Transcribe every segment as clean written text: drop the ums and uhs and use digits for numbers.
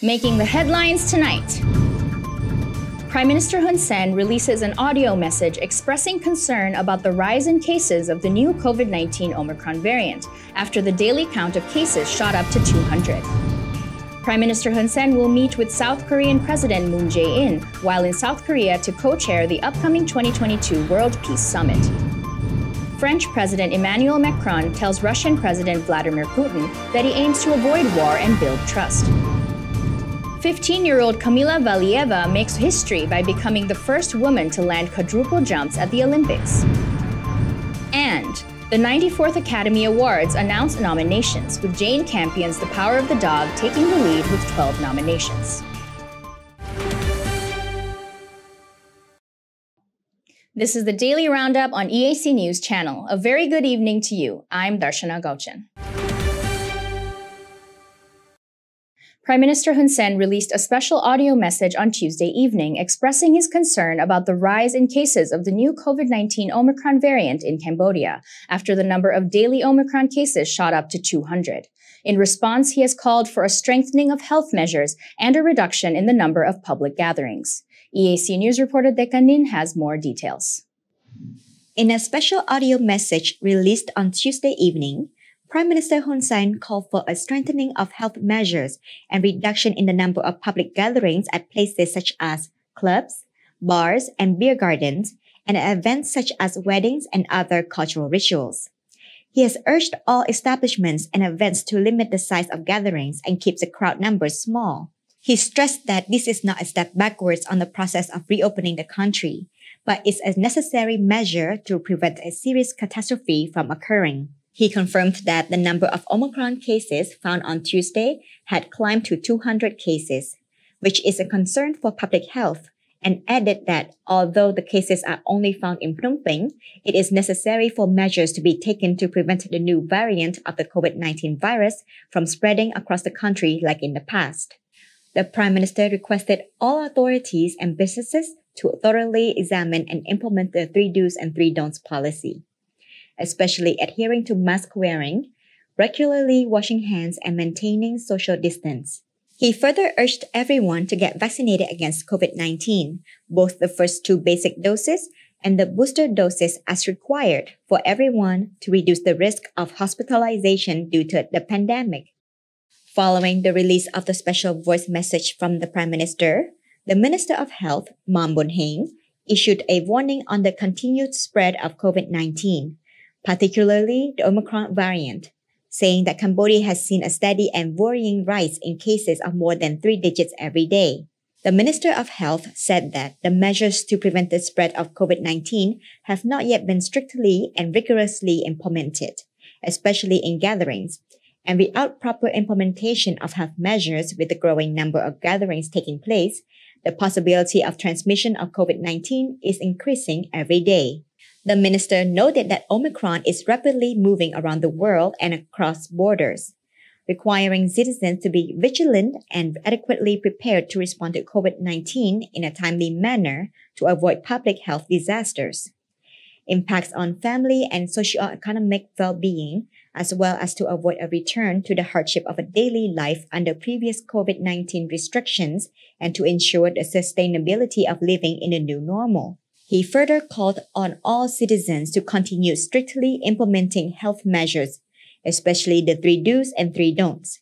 Making the headlines tonight. Prime Minister Hun Sen releases an audio message expressing concern about the rise in cases of the new COVID-19 Omicron variant after the daily count of cases shot up to 200. Prime Minister Hun Sen will meet with South Korean President Moon Jae-in while in South Korea to co-chair the upcoming 2022 World Peace Summit. French President Emmanuel Macron tells Russian President Vladimir Putin that he aims to avoid war and build trust. 15-year-old Kamila Valieva makes history by becoming the first woman to land quadruple jumps at the Olympics. And the 94th Academy Awards announced nominations, with Jane Campion's The Power of the Dog taking the lead with 12 nominations. This is the Daily Roundup on EAC News Channel. A very good evening to you. I'm Darshana Gauchan. Prime Minister Hun Sen released a special audio message on Tuesday evening expressing his concern about the rise in cases of the new COVID-19 Omicron variant in Cambodia after the number of daily Omicron cases shot up to 200. In response, he has called for a strengthening of health measures and a reduction in the number of public gatherings. EAC News reporter Dekanin has more details. In a special audio message released on Tuesday evening, Prime Minister Hun Sen called for a strengthening of health measures and reduction in the number of public gatherings at places such as clubs, bars, and beer gardens, and at events such as weddings and other cultural rituals. He has urged all establishments and events to limit the size of gatherings and keep the crowd numbers small. He stressed that this is not a step backwards on the process of reopening the country, but is a necessary measure to prevent a serious catastrophe from occurring. He confirmed that the number of Omicron cases found on Tuesday had climbed to 200 cases, which is a concern for public health, and added that although the cases are only found in Phnom Penh, it is necessary for measures to be taken to prevent the new variant of the COVID-19 virus from spreading across the country like in the past. The Prime Minister requested all authorities and businesses to thoroughly examine and implement the 3 do's and 3 don'ts policy, especially adhering to mask wearing, regularly washing hands, and maintaining social distance. He further urged everyone to get vaccinated against COVID-19, both the first 2 basic doses and the booster doses as required for everyone to reduce the risk of hospitalization due to the pandemic. Following the release of the special voice message from the Prime Minister, the Minister of Health, Mam Bon Heng, issued a warning on the continued spread of COVID-19, particularly the Omicron variant, saying that Cambodia has seen a steady and worrying rise in cases of more than 3 digits every day. The Minister of Health said that the measures to prevent the spread of COVID-19 have not yet been strictly and rigorously implemented, especially in gatherings, and without proper implementation of health measures with the growing number of gatherings taking place, the possibility of transmission of COVID-19 is increasing every day. The minister noted that Omicron is rapidly moving around the world and across borders, requiring citizens to be vigilant and adequately prepared to respond to COVID-19 in a timely manner to avoid public health disasters. Impacts on family and socio-economic well-being, as well as to avoid a return to the hardship of a daily life under previous COVID-19 restrictions and to ensure the sustainability of living in a new normal. He further called on all citizens to continue strictly implementing health measures, especially the 3 do's and 3 don'ts.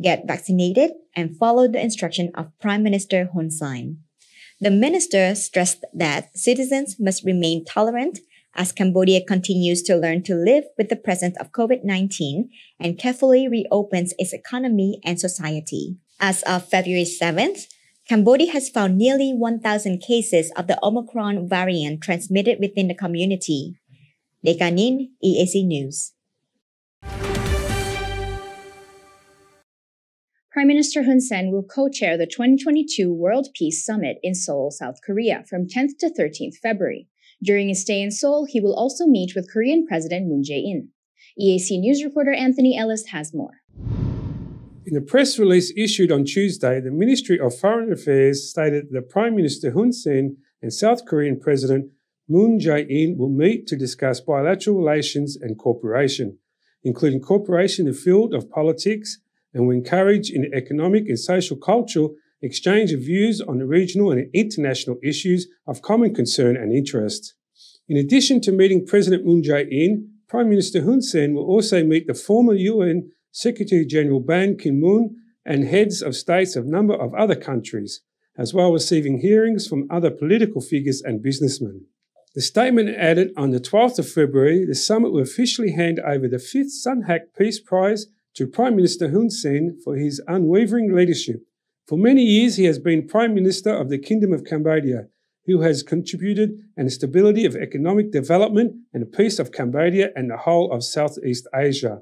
Get vaccinated and follow the instruction of Prime Minister Hun Sen. The minister stressed that citizens must remain tolerant as Cambodia continues to learn to live with the presence of COVID-19 and carefully reopens its economy and society. As of February 7th, Cambodia has found nearly 1,000 cases of the Omicron variant transmitted within the community. Dekanin, EAC News. Prime Minister Hun Sen will co-chair the 2022 World Peace Summit in Seoul, South Korea from 10th to 13th February. During his stay in Seoul, he will also meet with Korean President Moon Jae-in. EAC News reporter Anthony Ellis has more. In a press release issued on Tuesday, the Ministry of Foreign Affairs stated that Prime Minister Hun Sen and South Korean President Moon Jae-in will meet to discuss bilateral relations and cooperation, including cooperation in the field of politics, and will encourage in economic and social cultural exchange of views on the regional and international issues of common concern and interest. In addition to meeting President Moon Jae-in, Prime Minister Hun Sen will also meet the former UN Secretary-General Ban Ki-moon and heads of states of a number of other countries, as well as receiving hearings from other political figures and businessmen. The statement added on the 12th of February, the summit will officially hand over the 5th Sun Hak Peace Prize to Prime Minister Hun Sen for his unwavering leadership. For many years, he has been Prime Minister of the Kingdom of Cambodia, who has contributed to the stability of economic development and the peace of Cambodia and the whole of Southeast Asia.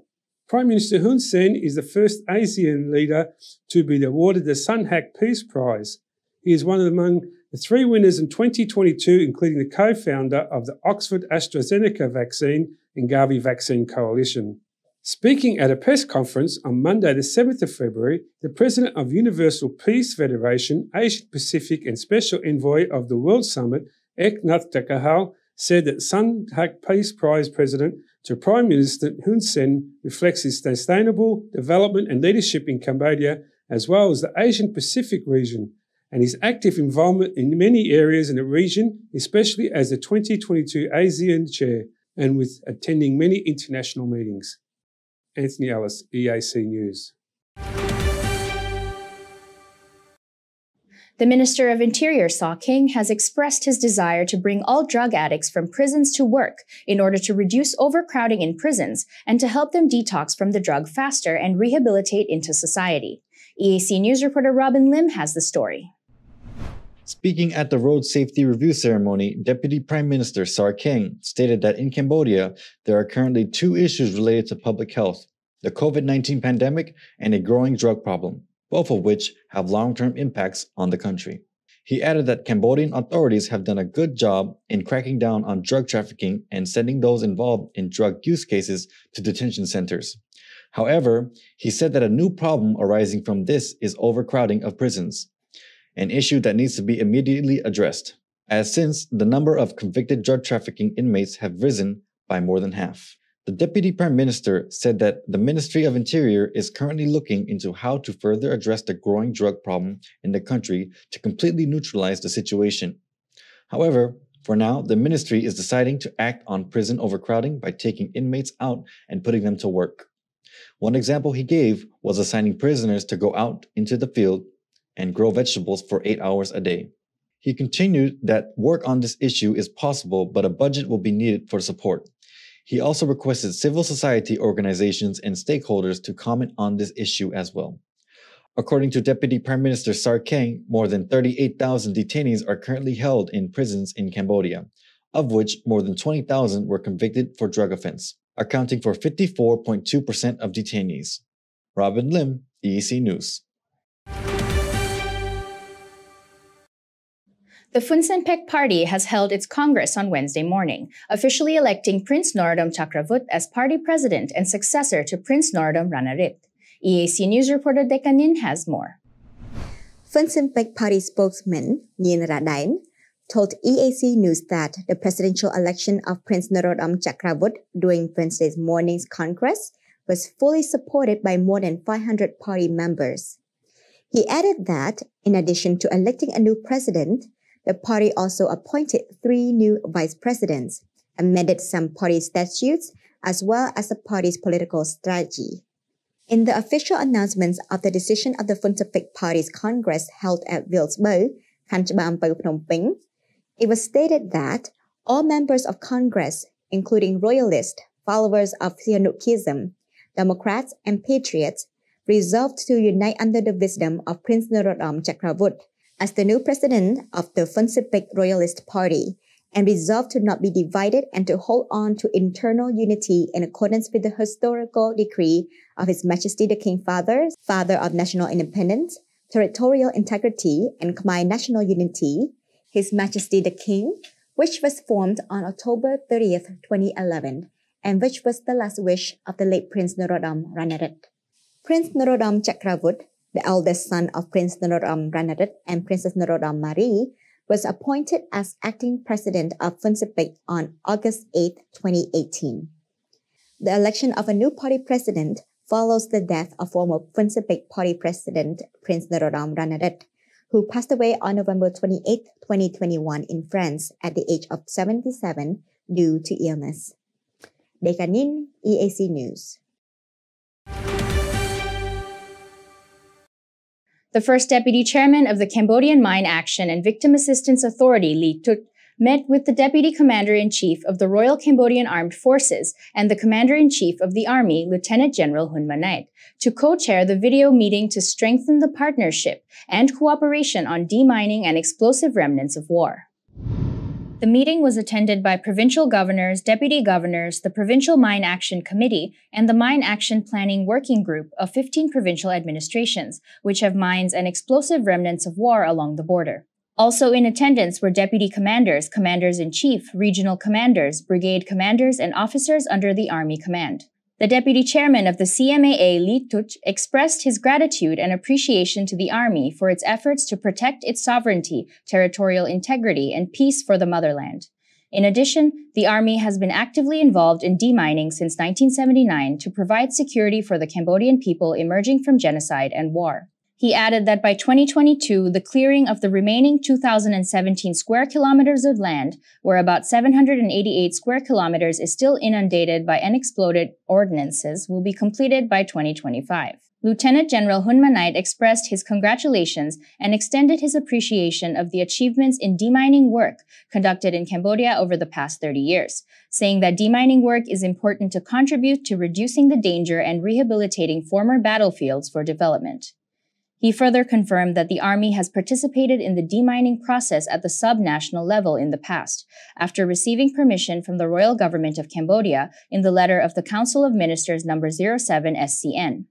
Prime Minister Hun Sen is the first Asian leader to be awarded the Sun Hak Peace Prize. He is one among the 3 winners in 2022, including the co-founder of the Oxford AstraZeneca vaccine and Gavi Vaccine Coalition. Speaking at a press conference on Monday, the 7th of February, the President of Universal Peace Federation, Asia Pacific and Special Envoy of the World Summit, Ek Nath Takahal, said that Sun Hak Peace Prize President to Prime Minister Hun Sen reflects his sustainable development and leadership in Cambodia, as well as the Asian Pacific region, and his active involvement in many areas in the region, especially as the 2022 ASEAN Chair and with attending many international meetings. Anthony Ellis, EAC News. The Minister of Interior, Saw King, has expressed his desire to bring all drug addicts from prisons to work in order to reduce overcrowding in prisons and to help them detox from the drug faster and rehabilitate into society. EAC News reporter Robin Lim has the story. Speaking at the road safety review ceremony, Deputy Prime Minister Sar Keng stated that in Cambodia, there are currently 2 issues related to public health, the COVID-19 pandemic and a growing drug problem, both of which have long-term impacts on the country. He added that Cambodian authorities have done a good job in cracking down on drug trafficking and sending those involved in drug use cases to detention centers. However, he said that a new problem arising from this is overcrowding of prisons, an issue that needs to be immediately addressed, as since the number of convicted drug trafficking inmates have risen by more than half. The Deputy Prime Minister said that the Ministry of Interior is currently looking into how to further address the growing drug problem in the country to completely neutralize the situation. However, for now, the ministry is deciding to act on prison overcrowding by taking inmates out and putting them to work. One example he gave was assigning prisoners to go out into the field and grow vegetables for 8 hours a day. He continued that work on this issue is possible, but a budget will be needed for support. He also requested civil society organizations and stakeholders to comment on this issue as well. According to Deputy Prime Minister Sar Keng, more than 38,000 detainees are currently held in prisons in Cambodia, of which more than 20,000 were convicted for drug offense, accounting for 54.2% of detainees. Robin Lim, EEC News. The Funsenpek Party has held its Congress on Wednesday morning, officially electing Prince Norodom Chakravuth as party president and successor to Prince Norodom Ranariddh. EAC News reporter Dekanin has more. Funsenpek Party spokesman Nyin Radain told EAC News that the presidential election of Prince Norodom Chakravuth during Wednesday's morning's Congress was fully supported by more than 500 party members. He added that, in addition to electing a new president, the party also appointed 3 new vice presidents, amended some party statutes, as well as the party's political strategy. In the official announcements of the decision of the Funsenpek Party's Congress held at Vilsbo, Khanchbam Phnom Penh, it was stated that all members of Congress, including royalists, followers of Sihanoukism, Democrats, and Patriots, resolved to unite under the wisdom of Prince Norodom Chakravuth as the new president of the Funsenpek Royalist Party, and resolved to not be divided and to hold on to internal unity in accordance with the historical decree of His Majesty the King Father, Father of National Independence, Territorial Integrity, and Khmer National Unity, His Majesty the King, which was formed on October 30th, 2011, and which was the last wish of the late Prince Norodom Ranariddh. Prince Norodom Chakravuth, the eldest son of Prince Norodom Ranariddh and Princess Norodom Marie, was appointed as acting president of Funsenpek on August 8, 2018. The election of a new party president follows the death of former Funcepec Party President Prince Norodom Ranariddh, who passed away on November 28, 2021 in France at the age of 77 due to illness. Dekanin, EAC News. The first deputy chairman of the Cambodian Mine Action and Victim Assistance Authority, Lee Tut, met with the Deputy Commander-in-Chief of the Royal Cambodian Armed Forces and the Commander-in-Chief of the Army, Lieutenant General Hun Manait, to co-chair the video meeting to strengthen the partnership and cooperation on demining and explosive remnants of war. The meeting was attended by provincial governors, deputy governors, the Provincial Mine Action Committee, and the Mine Action Planning Working Group of 15 provincial administrations, which have mines and explosive remnants of war along the border. Also in attendance were deputy commanders, commanders-in-chief, regional commanders, brigade commanders, and officers under the Army Command. The deputy chairman of the CMAA, Lee Tut, expressed his gratitude and appreciation to the Army for its efforts to protect its sovereignty, territorial integrity, and peace for the motherland. In addition, the Army has been actively involved in demining since 1979 to provide security for the Cambodian people emerging from genocide and war. He added that by 2022, the clearing of the remaining 2,017 square kilometers of land, where about 788 square kilometers is still inundated by unexploded ordnances, will be completed by 2025. Lieutenant General Hun Manait expressed his congratulations and extended his appreciation of the achievements in demining work conducted in Cambodia over the past 30 years, saying that demining work is important to contribute to reducing the danger and rehabilitating former battlefields for development. He further confirmed that the Army has participated in the demining process at the sub-national level in the past, after receiving permission from the Royal Government of Cambodia in the letter of the Council of Ministers No. 07 SCN.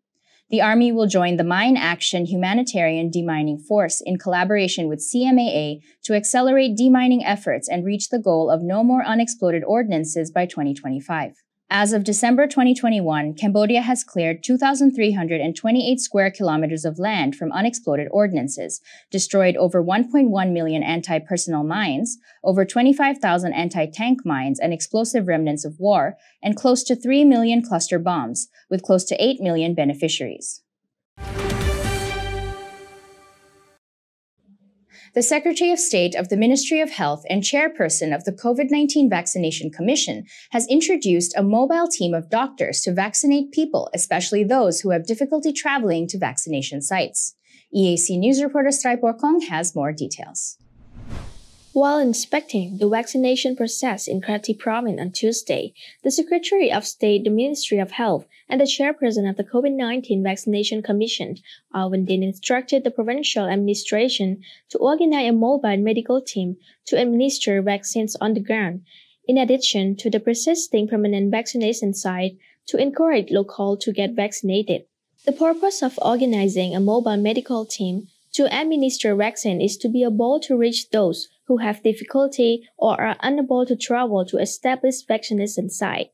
The Army will join the Mine Action Humanitarian Demining Force in collaboration with CMAA to accelerate demining efforts and reach the goal of no more unexploded ordnances by 2025. As of December 2021, Cambodia has cleared 2,328 square kilometers of land from unexploded ordnances, destroyed over 1.1 million anti-personnel mines, over 25,000 anti-tank mines and explosive remnants of war, and close to 3 million cluster bombs, with close to 8 million beneficiaries. The Secretary of State of the Ministry of Health and chairperson of the COVID-19 Vaccination Commission has introduced a mobile team of doctors to vaccinate people, especially those who have difficulty traveling to vaccination sites. EAC News reporter Straipor Kong has more details. While inspecting the vaccination process in Kratie Province on Tuesday, the Secretary of State, the Ministry of Health, and the chairperson of the COVID-19 Vaccination Commission, Alvin Din, instructed the provincial administration to organize a mobile medical team to administer vaccines on the ground, in addition to the persisting permanent vaccination site to encourage locals to get vaccinated. The purpose of organizing a mobile medical team to administer vaccine is to be able to reach those who have difficulty or are unable to travel to established vaccination site,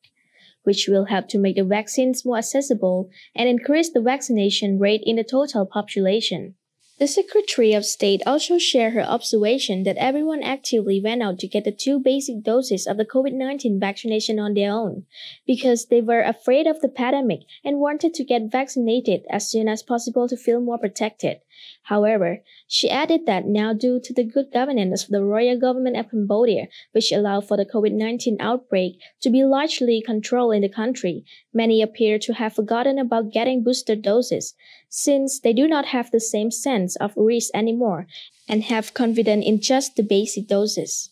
which will help to make the vaccines more accessible and increase the vaccination rate in the total population. The Secretary of State also shared her observation that everyone actively went out to get the 2 basic doses of the COVID-19 vaccination on their own, because they were afraid of the pandemic and wanted to get vaccinated as soon as possible to feel more protected. However, she added that now, due to the good governance of the Royal Government of Cambodia, which allowed for the COVID-19 outbreak to be largely controlled in the country, many appear to have forgotten about getting booster doses, since they do not have the same sense of risk anymore and have confidence in just the basic doses.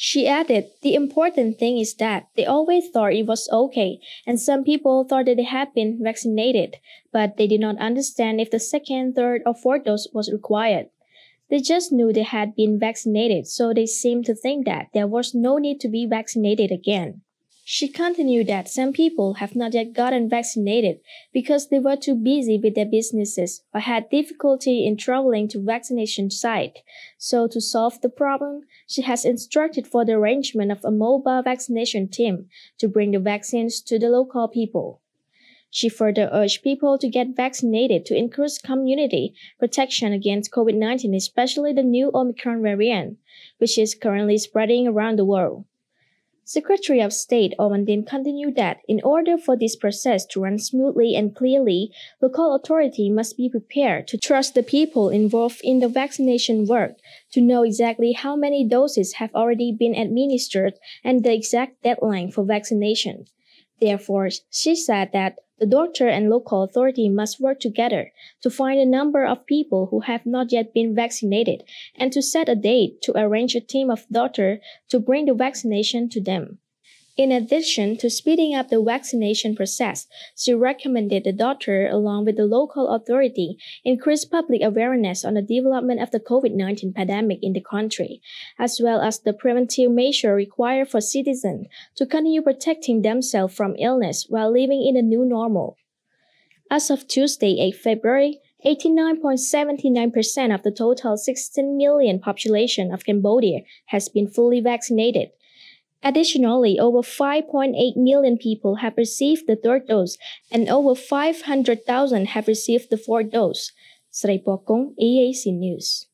She added, the important thing is that they always thought it was okay, and some people thought that they had been vaccinated, but they did not understand if the 2nd, 3rd, or 4th dose was required. They just knew they had been vaccinated, so they seemed to think that there was no need to be vaccinated again. She continued that some people have not yet gotten vaccinated because they were too busy with their businesses or had difficulty in traveling to vaccination site. So to solve the problem, she has instructed for the arrangement of a mobile vaccination team to bring the vaccines to the local people. She further urged people to get vaccinated to increase community protection against COVID-19, especially the new Omicron variant, which is currently spreading around the world. Secretary of State Omandin continued that in order for this process to run smoothly and clearly, local authority must be prepared to trust the people involved in the vaccination work, to know exactly how many doses have already been administered and the exact deadline for vaccination. Therefore, she said that the doctor and local authority must work together to find a number of people who have not yet been vaccinated and to set a date to arrange a team of doctors to bring the vaccination to them. In addition to speeding up the vaccination process, she recommended the doctor, along with the local authority, increase public awareness on the development of the COVID-19 pandemic in the country, as well as the preventive measures required for citizens to continue protecting themselves from illness while living in a new normal. As of Tuesday, 8 February, 89.79% of the total 16 million population of Cambodia has been fully vaccinated. Additionally, over 5.8 million people have received the third dose and over 500,000 have received the fourth dose. Sray Pokong, EAC News.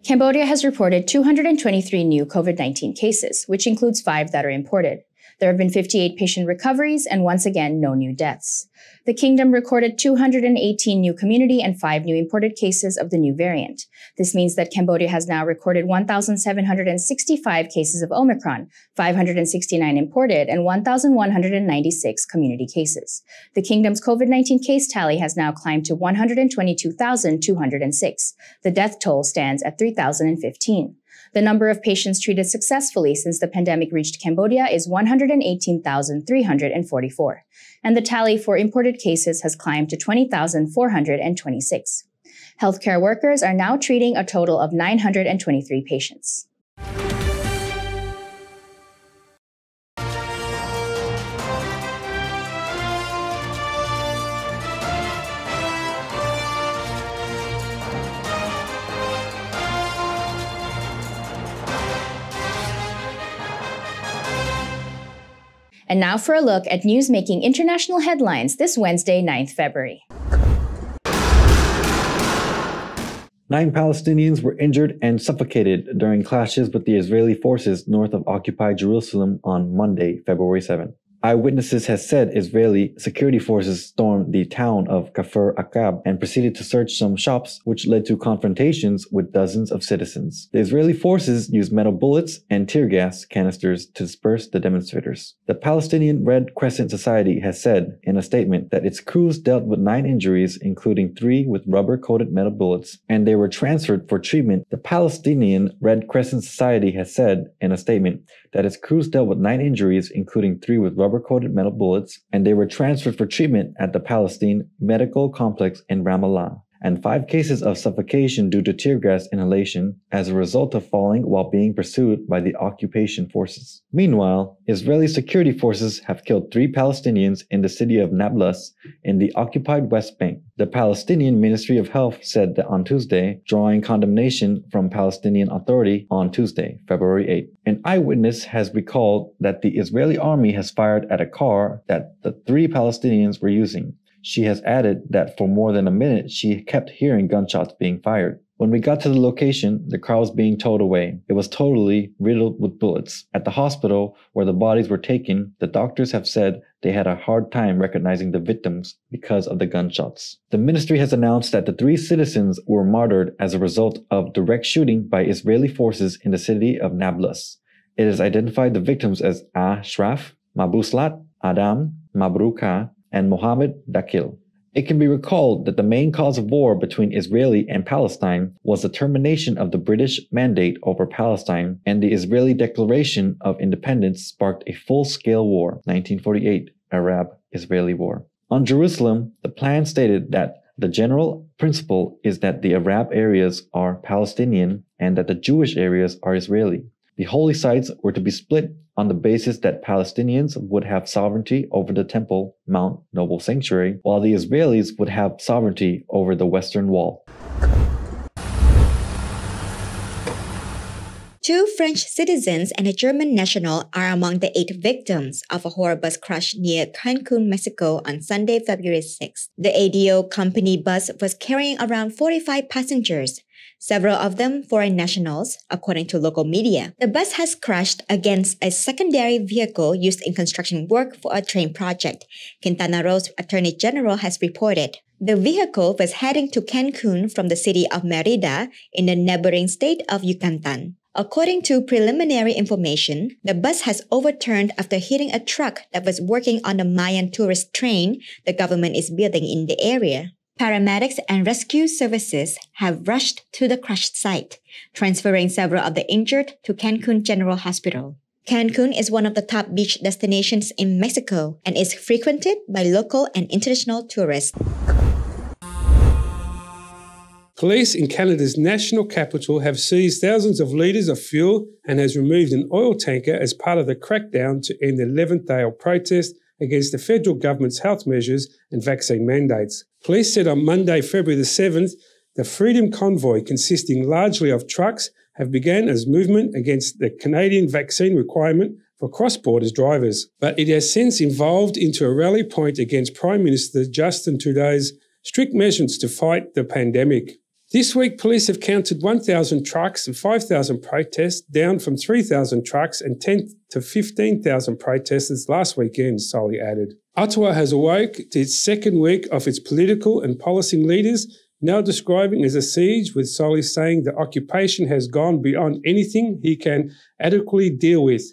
Cambodia has reported 223 new COVID-19 cases, which includes 5 that are imported. There have been 58 patient recoveries and once again, no new deaths. The kingdom recorded 218 new community and 5 new imported cases of the new variant. This means that Cambodia has now recorded 1,765 cases of Omicron, 569 imported, and 1,196 community cases. The kingdom's COVID-19 case tally has now climbed to 122,206. The death toll stands at 3,015. The number of patients treated successfully since the pandemic reached Cambodia is 118,344, and the tally for imported cases has climbed to 20,426. Healthcare workers are now treating a total of 923 patients. And now for a look at news making international headlines this Wednesday, 9th February. 9 Palestinians were injured and suffocated during clashes with the Israeli forces north of occupied Jerusalem on Monday, February 7. Eyewitnesses have said Israeli security forces stormed the town of Kafr Aqab and proceeded to search some shops, which led to confrontations with dozens of citizens. The Israeli forces used metal bullets and tear gas canisters to disperse the demonstrators. The Palestinian Red Crescent Society has said in a statement that its crews dealt with 9 injuries, including 3 with rubber-coated metal bullets, and they were transferred for treatment. The Palestinian Red Crescent Society has said in a statement that its crews dealt with 9 injuries, including 3 with rubber-coated metal bullets, and they were transferred for treatment at the Palestine Medical Complex in Ramallah, and 5 cases of suffocation due to tear gas inhalation as a result of falling while being pursued by the occupation forces. Meanwhile, Israeli security forces have killed 3 Palestinians in the city of Nablus in the occupied West Bank. The Palestinian Ministry of Health said that on Tuesday, drawing condemnation from Palestinian Authority on Tuesday, February 8. An eyewitness has recalled that the Israeli army has fired at a car that the 3 Palestinians were using. She has added that for more than a minute, she kept hearing gunshots being fired. When we got to the location, the car was being towed away. It was totally riddled with bullets. At the hospital where the bodies were taken, the doctors have said they had a hard time recognizing the victims because of the gunshots. The ministry has announced that the 3 citizens were martyred as a result of direct shooting by Israeli forces in the city of Nablus. It has identified the victims as Ashraf, Mabuslat, Adam, Mabruka, and Mohammed Dakil. It can be recalled that the main cause of war between Israeli and Palestine was the termination of the British mandate over Palestine, and the Israeli Declaration of Independence sparked a full-scale war, 1948 Arab-Israeli War. On Jerusalem, the plan stated that the general principle is that the Arab areas are Palestinian and that the Jewish areas are Israeli. The holy sites were to be split on the basis that Palestinians would have sovereignty over the Temple Mount Noble Sanctuary, while the Israelis would have sovereignty over the Western Wall. 2 French citizens and a German national are among the 8 victims of a horror bus crash near Cancun, Mexico on Sunday, February 6. The ADO company bus was carrying around 45 passengers. several of them foreign nationals, according to local media. The bus has crashed against a secondary vehicle used in construction work for a train project, Quintana Roo's Attorney General has reported. The vehicle was heading to Cancun from the city of Mérida in the neighboring state of Yucatan. According to preliminary information, the bus has overturned after hitting a truck that was working on the Mayan tourist train the government is building in the area. Paramedics and rescue services have rushed to the crashed site, transferring several of the injured to Cancun General Hospital. Cancun is one of the top beach destinations in Mexico and is frequented by local and international tourists. Police in Canada's national capital have seized thousands of litres of fuel and has removed an oil tanker as part of the crackdown to end the 11th day of protest against the federal government's health measures and vaccine mandates. Police said on Monday, February the 7th, the Freedom Convoy, consisting largely of trucks, have begun as movement against the Canadian vaccine requirement for cross-border drivers. But it has since evolved into a rally point against Prime Minister Justin Trudeau's strict measures to fight the pandemic. This week, police have counted 1,000 trucks and 5,000 protests, down from 3,000 trucks and 10 to 15,000 protesters last weekend, Solly added. Ottawa has awoke to its second week of its political and policy leaders now describing as a siege, with Solly saying the occupation has gone beyond anything he can adequately deal with.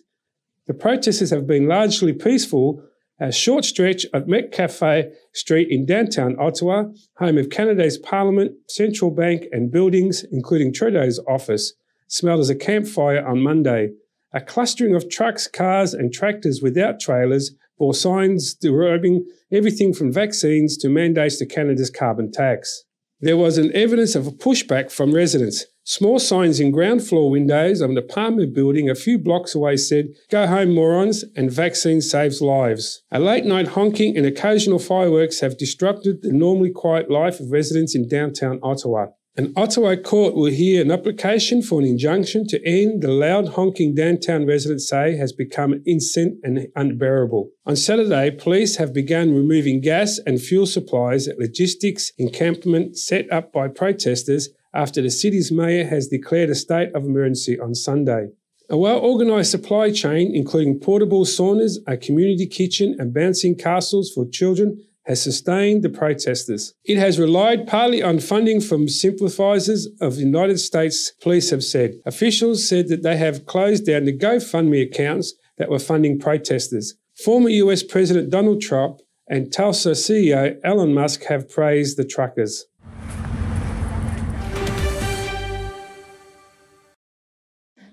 The protesters have been largely peaceful. A short stretch at Metcalfe Street in downtown Ottawa, home of Canada's Parliament, Central Bank and buildings, including Trudeau's office, smelled as a campfire on Monday. A clustering of trucks, cars and tractors without trailers bore signs deriving everything from vaccines to mandates to Canada's carbon tax. There was an evidence of a pushback from residents. Small signs in ground floor windows of an apartment building a few blocks away said, "Go home, morons," and "Vaccine saves lives." A late-night honking and occasional fireworks have disrupted the normally quiet life of residents in downtown Ottawa. An Ottawa court will hear an application for an injunction to end the loud honking downtown residents say has become incessant and unbearable. On Saturday, police have begun removing gas and fuel supplies at logistics encampment set up by protesters after the city's mayor has declared a state of emergency on Sunday. A well-organised supply chain, including portable saunas, a community kitchen and bouncing castles for children, has sustained the protesters. It has relied partly on funding from sympathisers of the United States, police have said. Officials said that they have closed down the GoFundMe accounts that were funding protesters. Former US President Donald Trump and Tesla CEO Elon Musk have praised the truckers.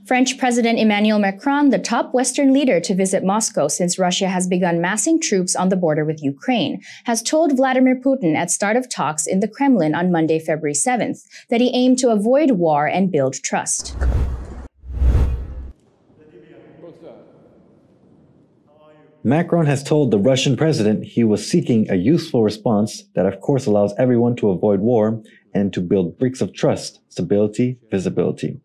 French President Emmanuel Macron, the top Western leader to visit Moscow since Russia has begun massing troops on the border with Ukraine, has told Vladimir Putin at start of talks in the Kremlin on Monday, February 7th, that he aimed to avoid war and build trust. Macron has told the Russian president he was seeking a useful response that of course allows everyone to avoid war and to build bricks of trust, stability, visibility.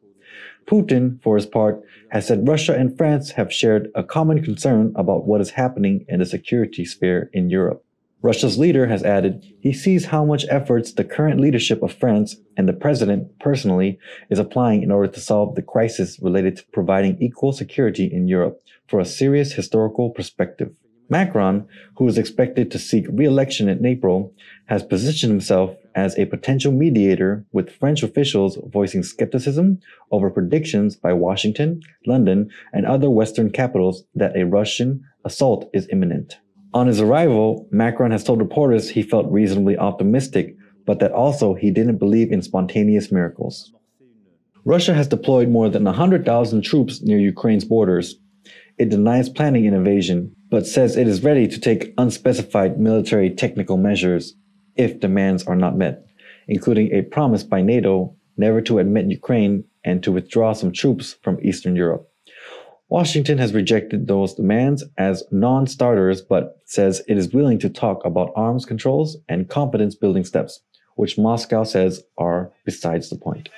Putin, for his part, has said Russia and France have shared a common concern about what is happening in the security sphere in Europe. Russia's leader has added he sees how much efforts the current leadership of France and the president personally is applying in order to solve the crisis related to providing equal security in Europe for a serious historical perspective. Macron, who is expected to seek re-election in April, has positioned himself as a potential mediator, with French officials voicing skepticism over predictions by Washington, London, and other Western capitals that a Russian assault is imminent. On his arrival, Macron has told reporters he felt reasonably optimistic, but that also he didn't believe in spontaneous miracles. Russia has deployed more than 100,000 troops near Ukraine's borders. It denies planning an invasion, but says it is ready to take unspecified military technical measures if demands are not met, including a promise by NATO never to admit Ukraine and to withdraw some troops from Eastern Europe. Washington has rejected those demands as non-starters, but says it is willing to talk about arms controls and confidence-building steps, which Moscow says are besides the point.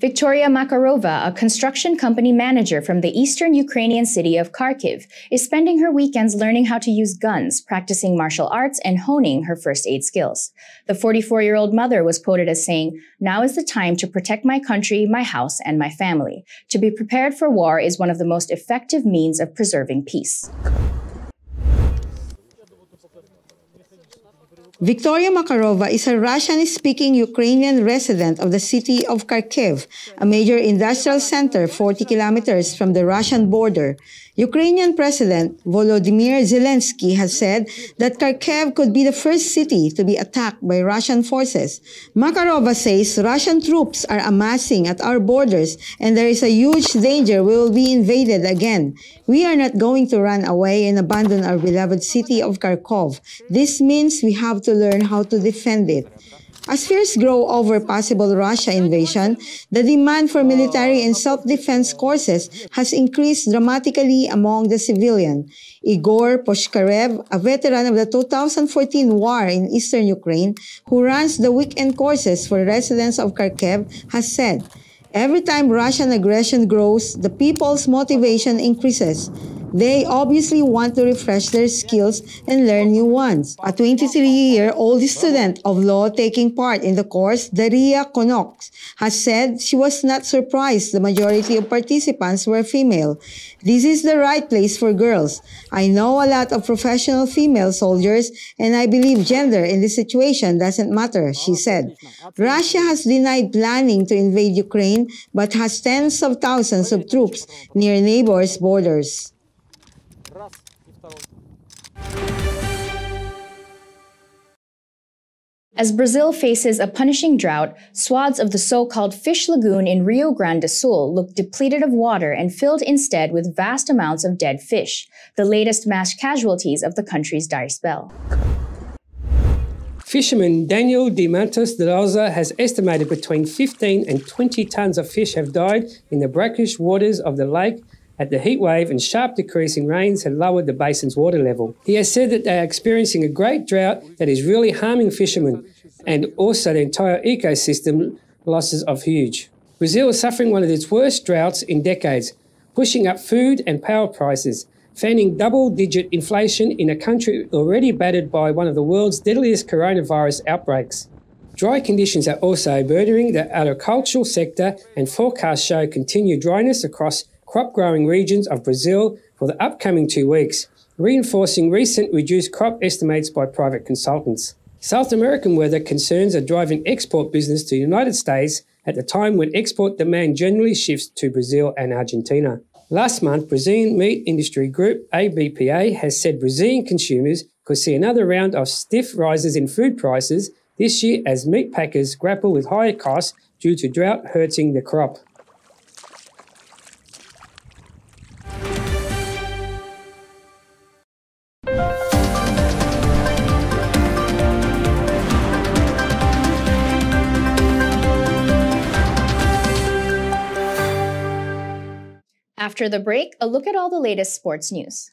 Victoria Makarova, a construction company manager from the eastern Ukrainian city of Kharkiv, is spending her weekends learning how to use guns, practicing martial arts, and honing her first aid skills. The 44-year-old mother was quoted as saying, "Now is the time to protect my country, my house, and my family. To be prepared for war is one of the most effective means of preserving peace." Victoria Makarova is a Russian-speaking Ukrainian resident of the city of Kharkiv, a major industrial center 40 kilometers from the Russian border. Ukrainian President Volodymyr Zelensky has said that Kharkiv could be the first city to be attacked by Russian forces. Makarova says Russian troops are amassing at our borders and there is a huge danger we will be invaded again. We are not going to run away and abandon our beloved city of Kharkov. This means we have to learn how to defend it. As fears grow over possible Russia invasion, the demand for military and self-defense courses has increased dramatically among the civilian. Igor Poshkarev, a veteran of the 2014 war in eastern Ukraine, who runs the weekend courses for residents of Kharkiv, has said, "Every time Russian aggression grows, the people's motivation increases. They obviously want to refresh their skills and learn new ones." A 23-year-old student of law taking part in the course, Daria Konoks, has said she was not surprised the majority of participants were female. "This is the right place for girls. I know a lot of professional female soldiers, and I believe gender in this situation doesn't matter," she said. Russia has denied planning to invade Ukraine, but has tens of thousands of troops near neighbors' borders. As Brazil faces a punishing drought, swaths of the so-called fish lagoon in Rio Grande do Sul look depleted of water and filled instead with vast amounts of dead fish, the latest mass casualties of the country's dire spell. Fisherman Daniel de Matos de Rosa has estimated between 15 and 20 tons of fish have died in the brackish waters of the lake at the heat wave and sharp decrease in rains had lowered the basin's water level. He has said that they are experiencing a great drought that is really harming fishermen, and also the entire ecosystem losses are huge. Brazil is suffering one of its worst droughts in decades, pushing up food and power prices, fanning double-digit inflation in a country already battered by one of the world's deadliest coronavirus outbreaks. Dry conditions are also burdening the agricultural sector, and forecasts show continued dryness across crop-growing regions of Brazil for the upcoming 2 weeks, reinforcing recent reduced crop estimates by private consultants. South American weather concerns are driving export business to the United States at the time when export demand generally shifts to Brazil and Argentina. Last month, Brazilian meat industry group ABPA has said Brazilian consumers could see another round of stiff rises in food prices this year as meat packers grapple with higher costs due to drought hurting the crop. After the break, a look at all the latest sports news.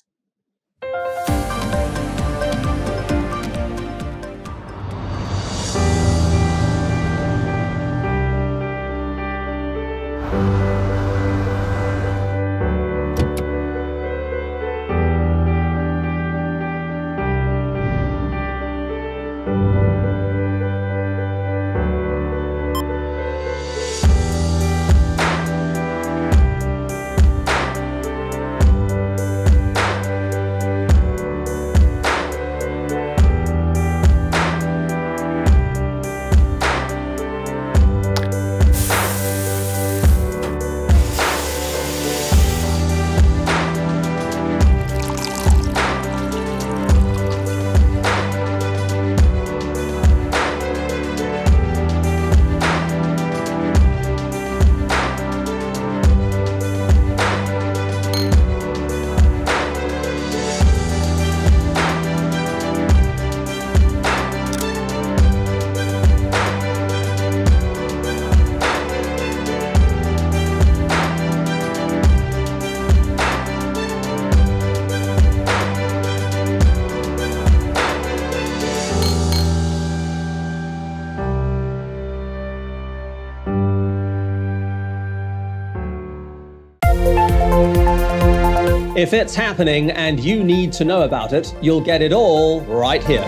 If it's happening and you need to know about it, you'll get it all right here.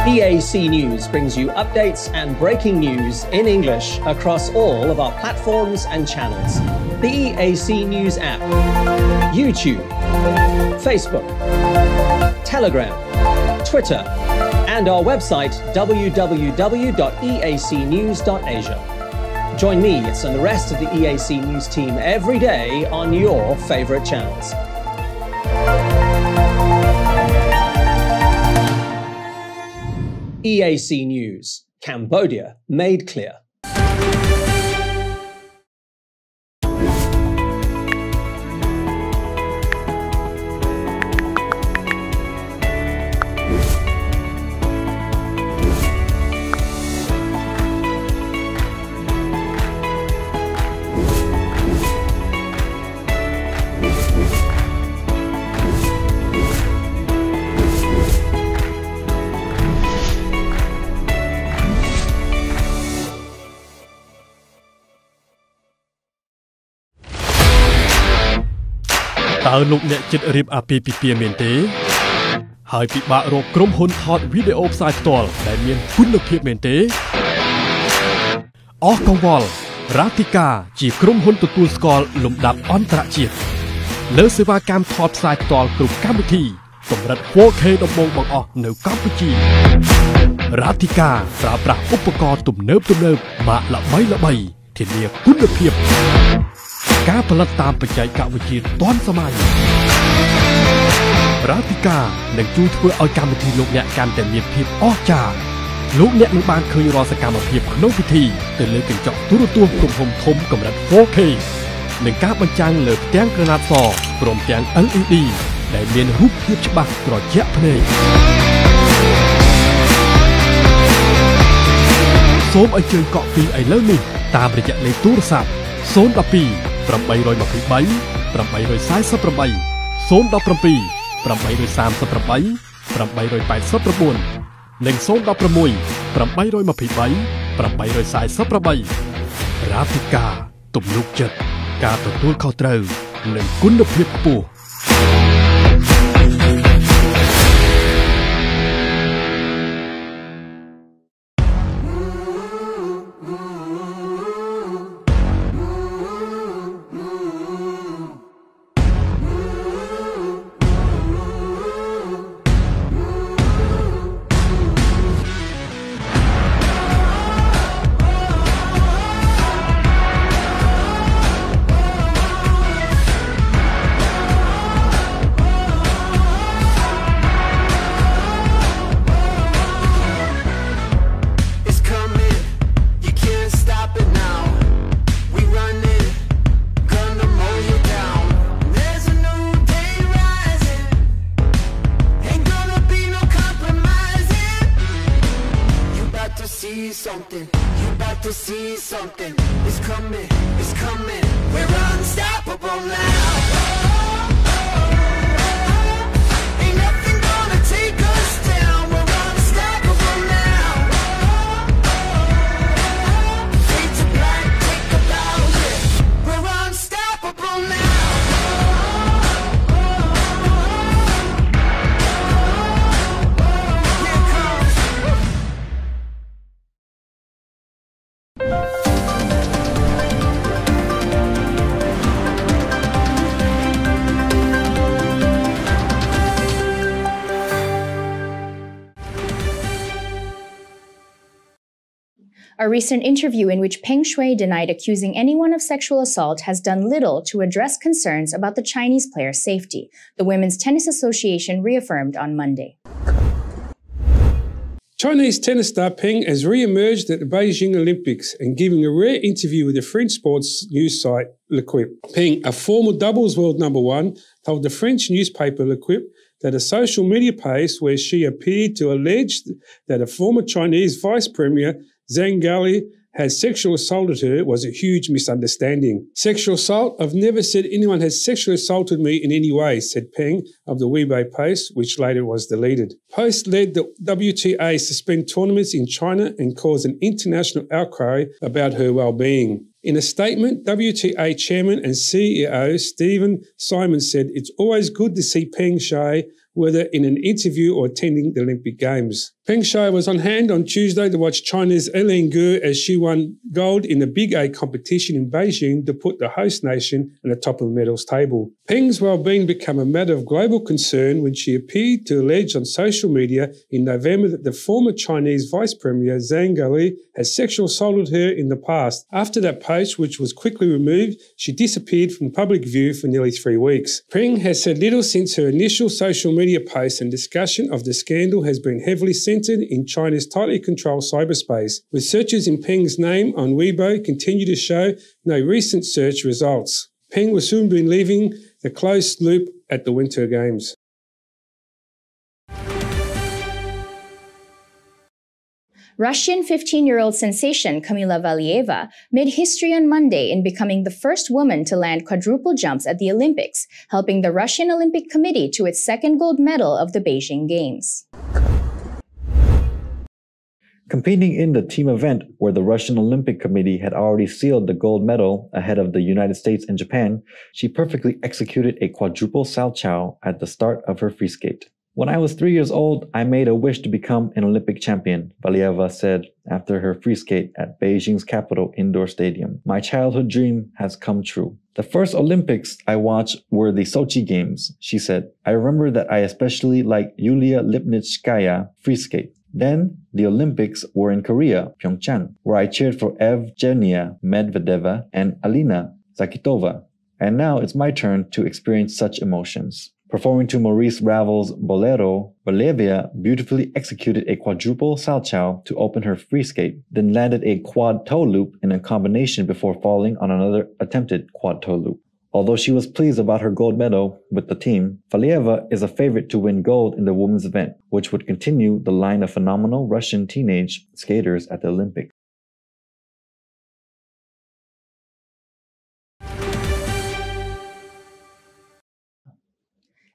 EAC News brings you updates and breaking news in English across all of our platforms and channels. The EAC News app, YouTube, Facebook, Telegram, Twitter, and our website www.eacnews.asia. Join me and the rest of the EAC News team every day on your favorite channels. EAC News, Cambodia made clear.តើលោកអ្នកចិត្តរៀបអាពាហ៍ពិពាហ៍មែនទេហើយពិបាករកក្រុមហ៊ុនថតវីដេអូផ្សាយផ្ទាល់ដែលមានគុណភាពមែនទេអស់កង្វល់រ៉ាទីកាជាក្រុមហ៊ុនទទួលស្គាល់លំដាប់អន្តរជាតិលើសេវាកម្មថតផ្សាយផ្ទាល់គ្រប់កម្មវិធីកម្រិត 4K ដំបូងបង្អស់នៅកម្ពុជារ៉ាទីកាប្រើប្រាស់ឧបករណ៍ទំនើបម៉ាកល្បីធានាគុណភាពការផលិតតាមបច្ចេកវិទ្យាទាន់សម័យរ៉ាទីកានឹងជួយធ្វើឲ្យកម្មវិធីលោកអ្នកកាន់តែមានភាពអស្ចារ្យលោកអ្នកនឹងបានឃើញរាល់សកម្មភាពក្នុងពិធីទៅលើកញ្ចក់ទូរទស្សន៍ទំហំធំកម្រិត 4K និងការបញ្ចាំងលើផ្ទាំងក្រណាត់សព្រមទាំង LED ដែលមានរូបភាពច្បាស់ត្រជាក់ភ្នែកសូមអញ្ជើញកក់ពីឥឡូវនេះតាមរយៈលេខទូរស័ព្ទ012 823 848 017 838 889និង016 823 848រ៉ាទីកាទំនុកចិត្តការទទួលខុសត្រូវនិងគុណភាពខ្ពស់ something. You about to see something. It's coming, it's coming. We're unstoppable now. Ain't nothing gonna take us down. We're unstoppable now. Fade to black, take a bow, yeah. We're unstoppable now. A recent interview in which Peng Shui denied accusing anyone of sexual assault has done little to address concerns about the Chinese player's safety, the Women's Tennis Association reaffirmed on Monday. Chinese tennis star Peng has re-emerged at the Beijing Olympics and giving a rare interview with the French sports news site L'Equipe. Peng, a former doubles world #1, told the French newspaper L'Equipe that a social media post where she appeared to allege that a former Chinese vice premier Zhang Gali has sexually assaulted her was a huge misunderstanding. Sexual assault? I've never said anyone has sexually assaulted me in any way, said Peng of the Weibo post, which later was deleted. Post led the WTA suspend tournaments in China and caused an international outcry about her well-being. In a statement, WTA Chairman and CEO Stephen Simon said it's always good to see Peng Shuai, whether in an interview or attending the Olympic Games. Peng Shuai was on hand on Tuesday to watch China's Eileen Gu as she won gold in the Big A competition in Beijing to put the host nation at the top of the medals table. Peng's well-being became a matter of global concern when she appeared to allege on social media in November that the former Chinese Vice Premier Zhang Gaoli has sexual assaulted her in the past. After that post, which was quickly removed, she disappeared from public view for nearly 3 weeks. Peng has said little since her initial social media post, and discussion of the scandal has been heavily centred in China's tightly controlled cyberspace, with searches in Peng's name on Weibo continue to show no recent search results. Peng will soon be leaving the closed loop at the Winter Games. Russian 15-year-old sensation Kamila Valieva made history on Monday in becoming the first woman to land quadruple jumps at the Olympics, helping the Russian Olympic Committee to its second gold medal of the Beijing Games. Competing in the team event where the Russian Olympic Committee had already sealed the gold medal ahead of the United States and Japan, she perfectly executed a quadruple salchow at the start of her free skate. When I was 3 years old, I made a wish to become an Olympic champion, Valieva said after her free skate at Beijing's capital indoor stadium. My childhood dream has come true. The first Olympics I watched were the Sochi Games, she said. I remember that I especially liked Yulia Lipnitskaya free skate. Then, the Olympics were in Korea, Pyeongchang, where I cheered for Evgenia Medvedeva and Alina Zakitova. And now it's my turn to experience such emotions. Performing to Maurice Ravel's Bolero, Valieva beautifully executed a quadruple salchow to open her free skate, then landed a quad toe loop in a combination before falling on another attempted quad toe loop. Although she was pleased about her gold medal with the team, Valieva is a favorite to win gold in the women's event, which would continue the line of phenomenal Russian teenage skaters at the Olympics.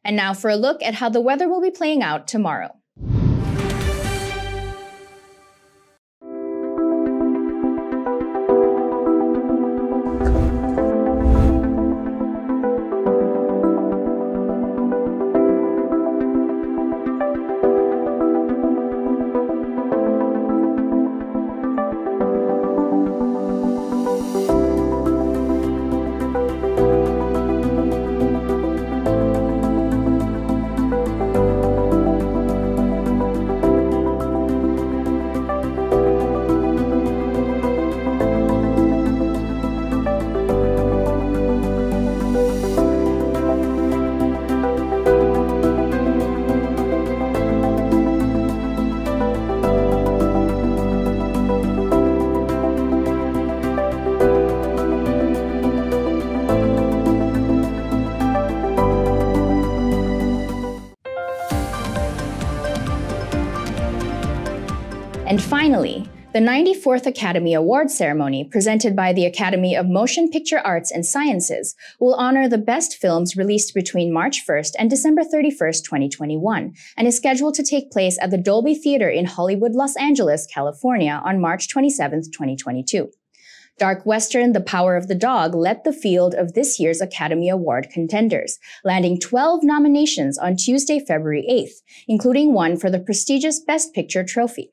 And now for a look at how the weather will be playing out tomorrow. And finally, the 94th Academy Award ceremony presented by the Academy of Motion Picture Arts and Sciences will honor the best films released between March 1st and December 31st, 2021, and is scheduled to take place at the Dolby Theater in Hollywood, Los Angeles, California on March 27th, 2022. Dark Western, The Power of the Dog led the field of this year's Academy Award contenders, landing 12 nominations on Tuesday, February 8th, including one for the prestigious Best Picture trophy.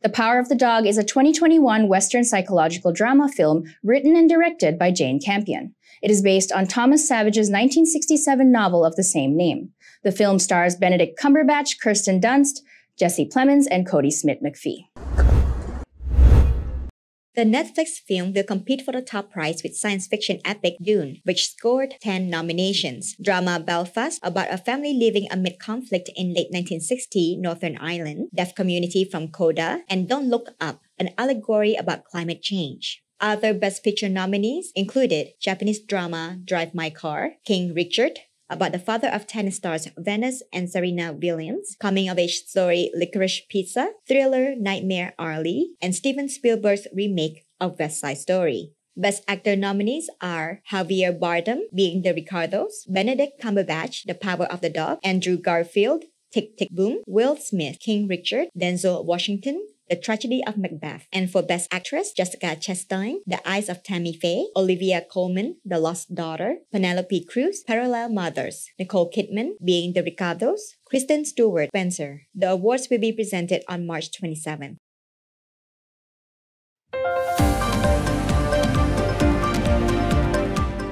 The Power of the Dog is a 2021 Western psychological drama film written and directed by Jane Campion. It is based on Thomas Savage's 1967 novel of the same name. The film stars Benedict Cumberbatch, Kirsten Dunst, Jesse Plemons, and Cody Smith-McPhee. The Netflix film will compete for the top prize with science fiction epic Dune, which scored 10 nominations. Drama Belfast, about a family living amid conflict in late 1960 Northern Ireland, Deaf Community from Coda, and Don't Look Up, an allegory about climate change. Other Best Picture nominees included Japanese drama Drive My Car, King Richard, about the father of tennis stars Venus and Serena Williams, coming-of-age story Licorice Pizza, thriller Nightmare Alley, and Steven Spielberg's remake of West Side Story. Best Actor nominees are Javier Bardem, being the Ricardos, Benedict Cumberbatch, The Power of the Dog, Andrew Garfield, Tick Tick Boom, Will Smith, King Richard, Denzel Washington, The Tragedy of Macbeth. And for Best Actress, Jessica Chastain, The Eyes of Tammy Faye, Olivia Colman, The Lost Daughter, Penelope Cruz, Parallel Mothers, Nicole Kidman, Being the Ricardos, Kristen Stewart, Spencer. The awards will be presented on March 27th.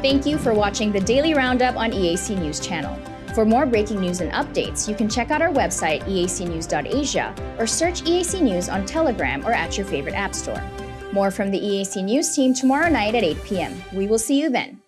Thank you for watching the Daily Roundup on EAC News Channel. For more breaking news and updates, you can check out our website, eacnews.asia, or search EAC News on Telegram or at your favorite app store. More from the EAC News team tomorrow night at 8 p.m. We will see you then.